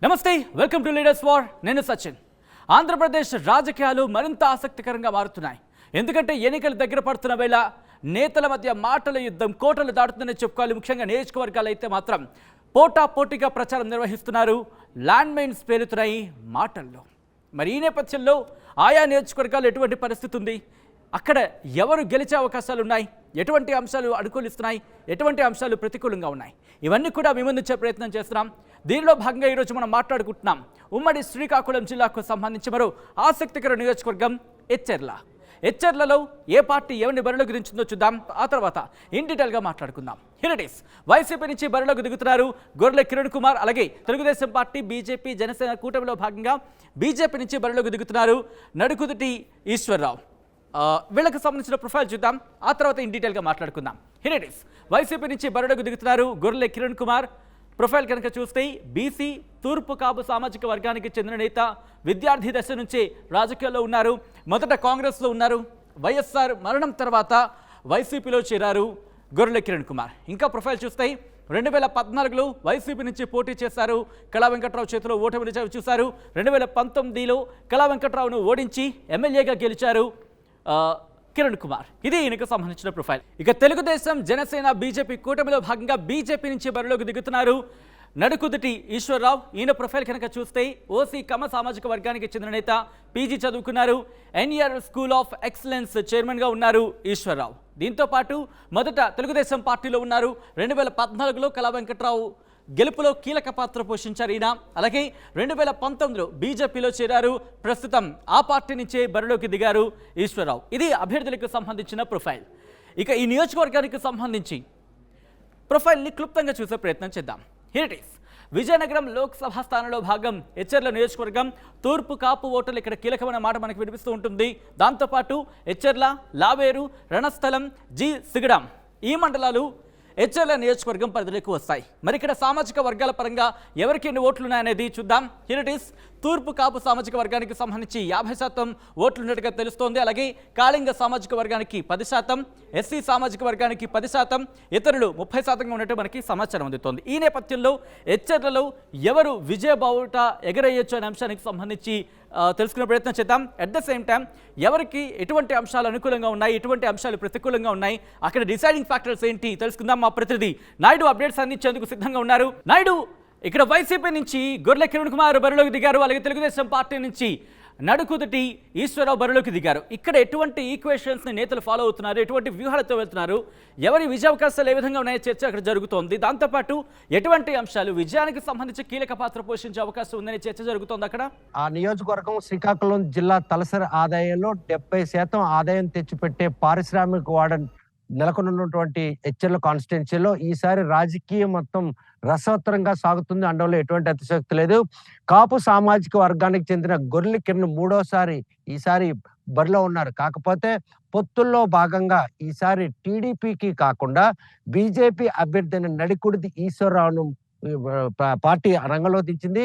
నమస్తే, welcome to leaders war. నేను సచిన్. ఆంధ్రప్రదేశ్ రాజకీయాలు మరింత ఆసక్తికరంగా మారుతున్నాయి. ఎందుకంటే ఎన్నికలు దగ్గర పడుతున్న వేళ నేతల మధ్య మాటల యుద్ధం కోటలు దాటుతుందని చెప్పుకోవాలి. ముఖ్యంగా నియోజకవర్గాలు అయితే మాత్రం పోటాపోటీగా ప్రచారం నిర్వహిస్తున్నారు. ల్యాండ్ మైన్స్ పేలుతున్నాయి మాటల్లో. మరి ఈ నేపథ్యంలో ఆయా నియోజకవర్గాలు ఎటువంటి పరిస్థితి ఉంది, అక్కడ ఎవరు గెలిచే అవకాశాలు ఉన్నాయి, ఎటువంటి అంశాలు అనుకూలిస్తున్నాయి, ఎటువంటి అంశాలు ప్రతికూలంగా ఉన్నాయి, ఇవన్నీ కూడా మీ ముందుంచే ప్రయత్నం చేస్తున్నాం. దీనిలో భాగంగా ఈరోజు మనం మాట్లాడుకుంటున్నాం ఉమ్మడి శ్రీకాకుళం జిల్లాకు సంబంధించి మరో ఆసక్తికర నియోజకవర్గం ఎచ్చెర్ల. ఎచ్చెర్లలో ఏ పార్టీ ఎవరిని బరిలోకి దించిందో చూద్దాం. ఆ తర్వాత ఇన్ డీటెయిల్గా మాట్లాడుకుందాం. Here it is. వైసీపీ నుంచి బరిలోకి దిగుతున్నారు గొర్రెల కిరణ్ కుమార్. అలాగే తెలుగుదేశం పార్టీ, బీజేపీ, జనసేన కూటమిలో భాగంగా బీజేపీ నుంచి బరిలోకి దిగుతున్నారు నడుకుదుటి ఈశ్వర్రావు. వీళ్ళకి సంబంధించిన ప్రొఫైల్ చూద్దాం. ఆ తర్వాత ఇన్ డీటెయిల్గా మాట్లాడుకుందాం. Here it is. వైసీపీ నుంచి బరిలోకి దిగుతున్నారు గొర్రెల కిరణ్ కుమార్. ప్రొఫైల్ కనుక చూస్తే బీసీ, తూర్పు కాపు సామాజిక వర్గానికి చెందిన నేత. విద్యార్థి దశ నుంచి రాజకీయాల్లో ఉన్నారు. మొదట కాంగ్రెస్లో ఉన్నారు. వైఎస్ఆర్ మరణం తర్వాత వైసీపీలో చేరారు గొర్రెల కిరణ్ కుమార్. ఇంకా ప్రొఫైల్ చూస్తే 2014లో వైసీపీ నుంచి పోటీ చేశారు. కళా వెంకట్రావు చేతిలో ఓటమిని చూశారు. 2019లో కళా వెంకట్రావును ఓడించి ఎమ్మెల్యేగా గెలిచారు కిరణ్ కుమార్. ఇది ఈయనకు సంబంధించిన ప్రొఫైల్. ఇక తెలుగుదేశం, జనసేన, బీజేపీ కూటమిలో భాగంగా బీజేపీ నుంచి బరిలోకి దిగుతున్నారు నడుకుదుటి ఈశ్వర్రావు. ఈయన ప్రొఫైల్ కనుక చూస్తే ఓసీ కమ సామాజిక వర్గానికి చెందిన నేత. పీజీ చదువుకున్నారు. ఎన్ఈఆర్ స్కూల్ ఆఫ్ ఎక్సలెన్స్ చైర్మన్గా ఉన్నారు ఈశ్వర్రావు. దీంతో పాటు మొదట తెలుగుదేశం పార్టీలో ఉన్నారు. 2014లో కళా వెంకట్రావు గెలుపులో కీలక పాత్ర పోషించారు ఈయన. అలాగే 2019లో బీజేపీలో చేరారు. ప్రస్తుతం ఆ పార్టీ నుంచే బరిలోకి దిగారు ఈశ్వర్రావు. ఇది అభ్యర్థులకు సంబంధించిన ప్రొఫైల్. ఇక ఈ నియోజకవర్గానికి సంబంధించి ప్రొఫైల్ని క్లుప్తంగా చూసే ప్రయత్నం చేద్దాం. Here it is. Vizianagaram Lok Sabha స్థానంలో భాగం ఎచ్చెర్ల నియోజకవర్గం. తూర్పు కాపు ఓటర్లు ఇక్కడ కీలకమైన మాట మనకు వినిపిస్తూ ఉంటుంది. దాంతోపాటు ఎచ్చెర్ల, లావేరు, రణస్థలం, సిగడాం ఈ మండలాలు ఎచ్చెర్ల నియోజకవర్గం పరిధిలోకి వస్తాయి. మరి ఇక్కడ సామాజిక వర్గాల పరంగా ఎవరికి ఎన్ని ఓట్లు ఉన్నాయనేది చూద్దాం. Here it is. తూర్పు కాపు సామాజిక వర్గానికి సంబంధించి 50% ఓట్లు ఉన్నట్టుగా తెలుస్తోంది. అలాగే కాళింగ సామాజిక వర్గానికి 10%, ఎస్సీ సామాజిక వర్గానికి 10%, ఇతరులు 30%గా ఉన్నట్టు మనకి సమాచారం అందుతోంది. ఈ నేపథ్యంలో ఎచ్చెర్లలో ఎవరు విజయబావుట ఎగరేయొచ్చు అనే అంశానికి సంబంధించి తెలుసుకునే ప్రయత్నం చేద్దాం. అట్ ద సేమ్ టైం ఎవరికి ఎటువంటి అంశాలు అనుకూలంగా ఉన్నాయి, ఎటువంటి అంశాలు ప్రతికూలంగా ఉన్నాయి, అక్కడ డిసైడింగ్ ఫ్యాక్టర్స్ ఏంటి తెలుసుకుందాం. మా ప్రతినిధి నాయుడు అప్డేట్స్ అందించేందుకు సిద్ధంగా ఉన్నారు. నాయుడు, ఇక్కడ వైసీపీ నుంచి గొర్రెల కిరణ్ కుమార్ బరిలోకి దిగారు. అలాగే తెలుగుదేశం పార్టీ నుంచి నడుకుదుటి ఈశ్వరరావు బరిలోకి దిగారు. ఇక్కడ ఎటువంటి ఈక్వేషన్స్ని నేతలు ఫాలో అవుతున్నారు, ఎటువంటి వ్యూహాలతో వెళ్తున్నారు, ఎవరి విజయావకాశాలు ఏ విధంగా ఉన్నాయో చర్చ అక్కడ జరుగుతోంది. దాంతోపాటు ఎటువంటి అంశాలు విజయానికి సంబంధించి కీలక పాత్ర పోషించే అవకాశం ఉందని చర్చ జరుగుతోంది అక్కడ. ఆ నియోజకవర్గం శ్రీకాకుళం జిల్లా తలసరి ఆదాయంలో 70% ఆదాయం తెచ్చిపెట్టే పారిశ్రామిక వాడ నెలకొన్నటువంటి ఎచ్చెర్ల కాన్స్టిట్యున్సీలో ఈసారి రాజకీయం మొత్తం రసవత్తరంగా సాగుతుంది అనడంలో ఎటువంటి అతిశయోక్తి లేదు. కాపు సామాజిక వర్గానికి చెందిన గొర్రెల కిరణ్ మూడోసారి ఈసారి బరిలో ఉన్నారు. కాకపోతే పొత్తుల్లో భాగంగా ఈసారి టీడీపీకి కాకుండా బీజేపీ అభ్యర్థి అయిన నడికుడిది ఈశ్వరరావును పార్టీ రంగంలో దించింది.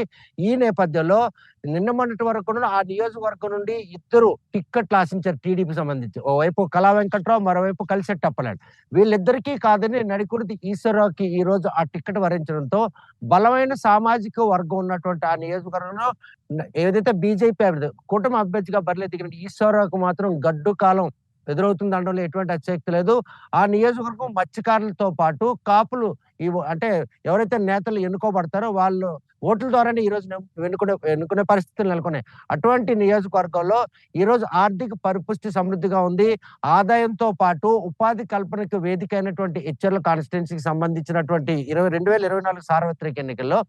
ఈ నేపథ్యంలో నిన్న మొన్నటి వరకు ఆ నియోజకవర్గం నుండి ఇద్దరు టిక్కెట్లు ఆశించారు టీడీపీ సంబంధించి. ఓవైపు కళా వెంకట్రావు, మరోవైపు కలిసెట్టి అప్పలాడు. వీళ్ళిద్దరికీ కాదని నడికుడిది ఈశ్వరరావుకి ఈ రోజు ఆ టిక్కెట్ వరించడంతో బలమైన సామాజిక వర్గం ఉన్నటువంటి ఆ నియోజకవర్గంలో ఏదైతే బీజేపీ అభ్యర్థి కూటమి అభ్యర్థిగా బరిలో దిగిన ఈశ్వరరావుకు మాత్రం గడ్డు కాలం ఎదురవుతుంది అనడంలో ఎటువంటి అతిశయోక్తి లేదు. ఆ నియోజకవర్గం మత్స్యకారులతో పాటు కాపులు అంటే ఎవరైతే నేతలు ఎన్నుకోబడతారో వాళ్ళు ఓట్ల ద్వారానే ఈ రోజు ఎన్నుకునే పరిస్థితులు నెలకొన్నాయి. అటువంటి నియోజకవర్గంలో ఈ రోజు ఆర్థిక పరిపుష్టి సమృద్ధిగా ఉంది. ఆదాయంతో పాటు ఉపాధి కల్పనకు వేదిక అయినటువంటి ఎచ్చెర్ల కాన్స్టిట్యున్సీకి సంబంధించినటువంటి 2024 సార్వత్రిక ఎన్నికల్లో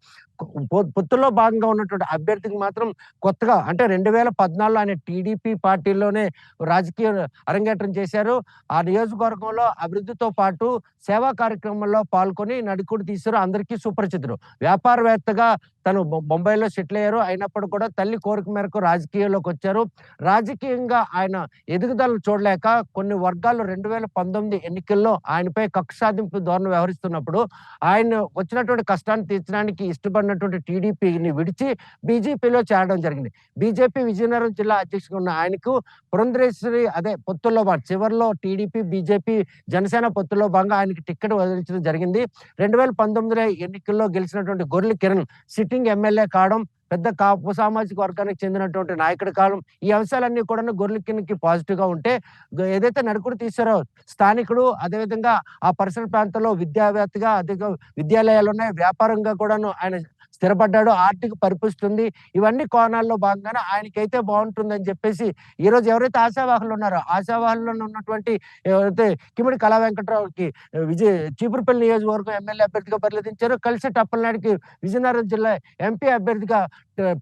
పొత్తుల్లో భాగంగా ఉన్నటువంటి అభ్యర్థికి మాత్రం కొత్తగా అంటే 2014లో ఆయన టీడీపీ పార్టీలోనే రాజకీయ అరంగేట్రం చేశారు. ఆ నియోజకవర్గంలో అభివృద్ధితో పాటు సేవా కార్యక్రమంలో పాల్గొని నడికుడు తీశారు. అందరికీ సుపరిచితుడు. వ్యాపారవేత్తగా తను బొంబాయిలో సెటిల్ అయ్యారు. అయినప్పుడు కూడా తల్లి కోరిక మేరకు రాజకీయాల్లోకి వచ్చారు. రాజకీయంగా ఆయన ఎదుగుదలను చూడలేక కొన్ని వర్గాలు 2019 ఎన్నికల్లో ఆయనపై కక్ష సాధింపు ధోరణి వ్యవహరిస్తున్నప్పుడు ఆయన వచ్చినటువంటి కష్టాన్ని తీర్చడానికి ఇష్టపడినటువంటి టీడీపీని విడిచి బీజేపీలో చేరడం జరిగింది. బీజేపీ విజయనగరం జిల్లా అధ్యక్షుడు ఉన్న ఆయనకు పురంధరేశ్వరి పొత్తుల్లో చివరిలో టీడీపీ, బీజేపీ, జనసేన పొత్తుల్లో భాగంగా ఆయనకి టిక్కెట్ వదిలించడం జరిగింది. 2019 ఎన్నికల్లో గెలిచినటువంటి గొర్రెల కిరణ్ సిటీ సిట్టింగ్ ఎమ్మెల్యే కావడం, పెద్ద కాపు సామాజిక వర్గానికి చెందినటువంటి నాయకుడు కావడం, ఈ అంశాలన్నీ కూడా గొర్రెకిన్నికి పాజిటివ్ గా ఉంటే ఏదైతే నడుకుడు తీశారో స్థానికుడు, అదేవిధంగా ఆ పరిసర ప్రాంతంలో విద్యావేత్తగా, అదే విద్యాలయాలు ఉన్నాయి, వ్యాపారంగా కూడాను ఆయన స్థిరపడ్డాడు, ఆర్థిక పరిపుష్టి. ఇవన్నీ కోణాల్లో భాగంగానే ఆయనకైతే బాగుంటుందని చెప్పేసి ఈరోజు ఎవరైతే ఆశావాహులు ఉన్నారో ఆశావాహుల్లో ఉన్నటువంటి ఎవరైతే కిమిడి కళా వెంకట్రావుకి చీపురుపల్లి నియోజకవర్గం ఎమ్మెల్యే అభ్యర్థిగా పరిశీలించారు. కలిసెట్టి అప్పలనాయుడికి విజయనగరం జిల్లా ఎంపీ అభ్యర్థిగా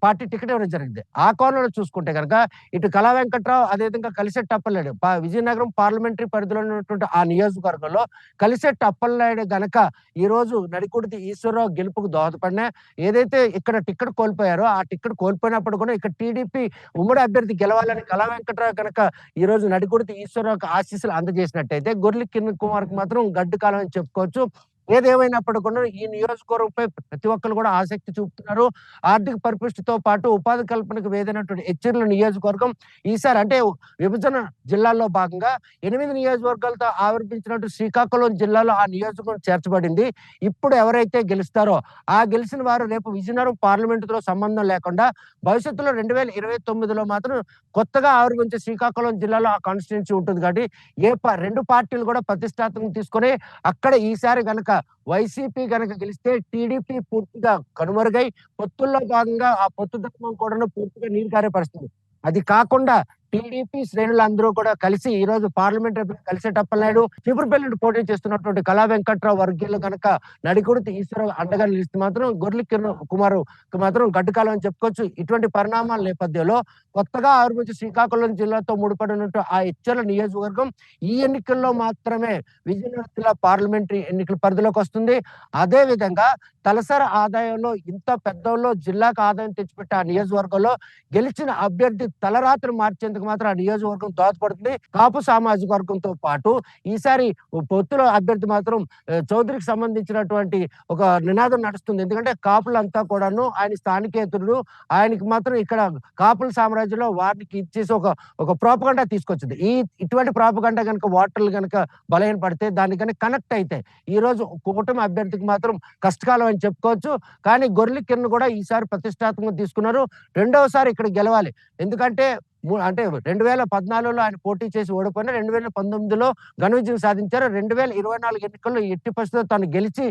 పార్టీ టికెట్ ఇవ్వడం జరిగింది. ఆ కోణంలో చూసుకుంటే కనుక ఇటు కళా వెంకట్రావు, అదేవిధంగా కలిసెట్టి అప్పలనాయుడు విజయనగరం పార్లమెంటరీ పరిధిలో ఉన్నటువంటి ఆ నియోజకవర్గంలో కలిసెట్టి అప్పలనాయుడు గనక ఈ రోజు నడికుడితి ఈశ్వరరావు గెలుపుకు దోహదపడినా, ఏదైతే ఇక్కడ టికెట్ కోల్పోయారో ఆ టికెట్ కోల్పోయినప్పుడు కూడా ఇక్కడ టీడీపీ ఉమ్మడి అభ్యర్థి గెలవాలని కళా వెంకట్రావు కనుక ఈ రోజు నడికుడితి ఈశ్వరరావుకి ఆశీస్సులు అందజేసినట్టయితే గొర్రెల కిరణ్ కుమార్కి మాత్రం గడ్డు కాలం అని చెప్పుకోవచ్చు. ఏదేమైనప్పటికీ కూడా ఈ నియోజకవర్గంపై ప్రతి ఒక్కరు కూడా ఆసక్తి చూపుతున్నారు. ఆర్థిక పరిపుష్టితో పాటు ఉపాధి కల్పనకు వేదైనటువంటి ఎచ్చెర్ల నియోజకవర్గం ఈసారి అంటే విభజన జిల్లాల్లో భాగంగా 8 నియోజకవర్గాలతో ఆవిర్భించినట్టు శ్రీకాకుళం జిల్లాలో ఆ నియోజకవర్గం చేర్చబడింది. ఇప్పుడు ఎవరైతే గెలుస్తారో ఆ గెలిచిన వారు రేపు విజయనగరం పార్లమెంటుతో సంబంధం లేకుండా భవిష్యత్తులో 2029లో మాత్రం కొత్తగా ఆవిర్భించే శ్రీకాకుళం జిల్లాలో ఆ కాన్స్టిట్యున్సీ ఉంటుంది. కాబట్టి రెండు పార్టీలు కూడా ప్రతిష్టాత్మకంగా తీసుకొని అక్కడ ఈసారి గనక వైసీపీ గనక గెలిస్తే టీడీపీ పూర్తిగా కనుమరుగై పొత్తుల్లో భాగంగా ఆ పొత్తు ధర్మం కూడా పూర్తిగా నీరు కారే పరిస్థితి. అది కాకుండా టీడీపీ శ్రేణులందరూ కూడా కలిసి ఈ రోజు పార్లమెంట్ కలిసెట్టి అప్పలనాయుడు, చీపురుపల్లి నుండి పోటీ చేస్తున్నటువంటి కళా వెంకట్రావు వర్గీయులు కనుక నడికుడితి ఈశ్వరరావు అండగా నిలిస్తే మాత్రం గొర్రెల కిరణ్ కుమార్ మాత్రం గడ్డుకాలం అని చెప్పుకోవచ్చు. ఇటువంటి పరిణామాల నేపథ్యంలో కొత్తగా ఆవిర్భించి శ్రీకాకుళం జిల్లాతో ముడిపడినట్టు ఆ ఎచ్చెర్ల నియోజకవర్గం ఈ ఎన్నికల్లో మాత్రమే విజయనగరం జిల్లా పార్లమెంటరీ ఎన్నికల పరిధిలోకి వస్తుంది. అదే విధంగా తలసరి ఆదాయంలో ఇంత పెద్దలో జిల్లాకు ఆదాయం తెచ్చిపెట్టే ఆ నియోజకవర్గంలో గెలిచిన అభ్యర్థి తలరాత్రి మార్చేందుకు మాత్రం ఆ నియోజకవర్గం దోహదపడుతుంది. కాపు సామాజిక వర్గంతో పాటు ఈసారి పొత్తుల అభ్యర్థి మాత్రం చౌదరికి సంబంధించినటువంటి ఒక నినాదం నడుస్తుంది. ఎందుకంటే కాపులంతా కూడాను ఆయన స్థానికేతరుడు, ఆయనకి మాత్రం ఇక్కడ కాపుల సామ్రాజ్యంలో వారికి ఇచ్చేసి ఒక ప్రోపగండా తీసుకొచ్చింది. ఇటువంటి ప్రోపగండా కనుక ఓటర్లు కనుక బలహీన పడితే దాన్ని కనుక కనెక్ట్ అయితే ఈ రోజు కూటమి అభ్యర్థికి మాత్రం కష్టకాలం అని చెప్పుకోవచ్చు. కానీ గొర్రెల కిరణ్ కూడా ఈసారి ప్రతిష్టాత్మకంగా తీసుకున్నారు. రెండవసారి ఇక్కడ గెలవాలి. ఎందుకంటే అంటే 2014లో ఆయన పోటీ చేసి ఓడిపోయినా 2019లో ఘన విజయం సాధించారు. 2024 ఎన్నికల్లో ఎట్టి పరిస్థితుల్లో తాను గెలిచి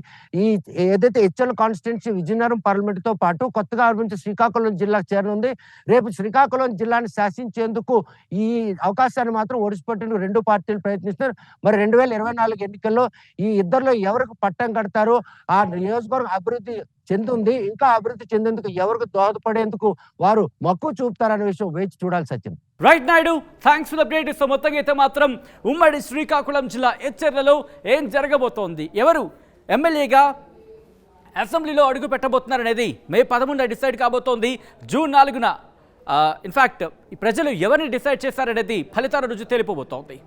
ఈ ఏదైతే ఎచ్చెర్ల కాన్స్టిట్యున్సీ విజయనగరం పార్లమెంటుతో పాటు కొత్తగా ఆవిర్భించి శ్రీకాకుళం జిల్లాకు చేరనుంది. రేపు శ్రీకాకుళం జిల్లాని శాసించేందుకు ఈ అవకాశాన్ని మాత్రం ఓడిసిపెట్టేందుకు రెండు పార్టీలు ప్రయత్నిస్తున్నారు. మరి 2024 ఎన్నికల్లో ఈ ఇద్దరిలో ఎవరికి పట్టం కడతారో, ఆ నియోజకవర్గం అభివృద్ధి చెందుంది, ఇంకా అభివృద్ధి చెందేందుకు ఎవరికి దోహదపడేందుకు వారు మక్కువ చూపుతారనే విషయం వేచి చూడాలి. Sachin. Right Naidu, thanks for the update. So మొత్తంగా అయితే మాత్రం ఉమ్మడి శ్రీకాకుళం జిల్లా ఎచ్చెర్లలో ఏం జరగబోతోంది, ఎవరు ఎమ్మెల్యేగా అసెంబ్లీలో అడుగు పెట్టబోతున్నారనేది మే 11 డిసైడ్ కాబోతోంది. జూన్ 4న ఇన్ఫ్యాక్ట్ ప్రజలు ఎవరిని డిసైడ్ చేశారనేది ఫలితాల రుజువు తెలిపబోతోంది.